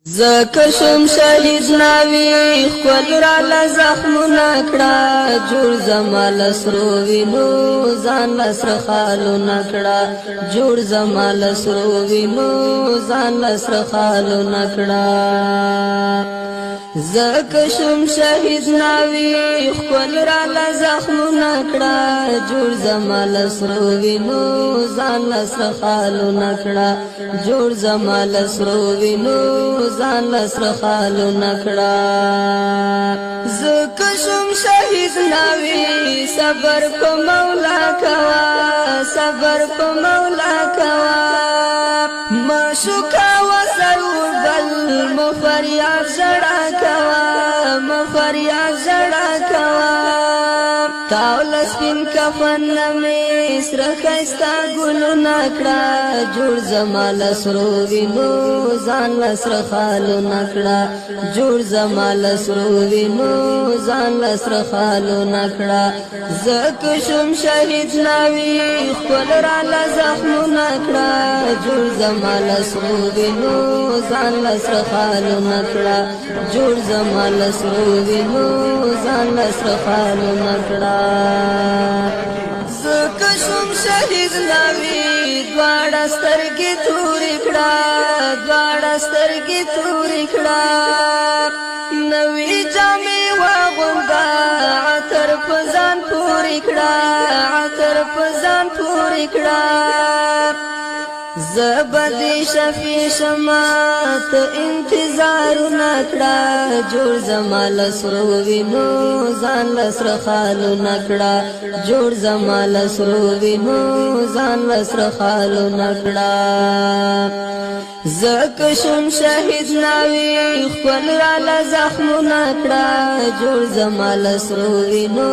زکشم شهید ناوی خپل را لزخمونه کړه جوړ زما لسرو وینو ځان لسر خالو نکړه جوړ زما لسرو وینو ځان لسر خالو نکړه زکشم شهید ناوی خپل را لزخمونه کړه جوړ زما لسرو وینو ځان لسر خالو نکړه جوړ زما لسرو وینو ځان لسر خالو نکړه زکشم شهید ناوی صبر په مولا کوا صبر په مولا کوا مشکا وسرور بل مفریاد زړه کوا مفریاد زړه کوا تاول سپین کفن نمی سره خستا ګلو نکړه جوړ زما لسرو وینو ځان لسر خالو نکړه جوړ زما لسرو وینو ځان لسر خالو نکړه زکشم شهید ناوی خپل را لزخمو نکړه جوړ زما لسرو وینو ځان لسر خالو نکړه جوړ زما لسرو وینو ځان لسر خالو نکړه زکشم شهید ناوی دواړه سترګې تورې کړه دواړه سترګې تورې کړه نوې جامې واغونده عطر په ځان پورې کړه عطر په ځان پورې کړه زبدی شفی شمات انتظار نکړه جوړ زما لسرو وینو ځان لسر خالو نکړه جوړ زما لسرو وینو ځان لسر خالو نکړه زکشم شهید ناوی خپل را لزخمو نکړه جوړ زما لسرو وینو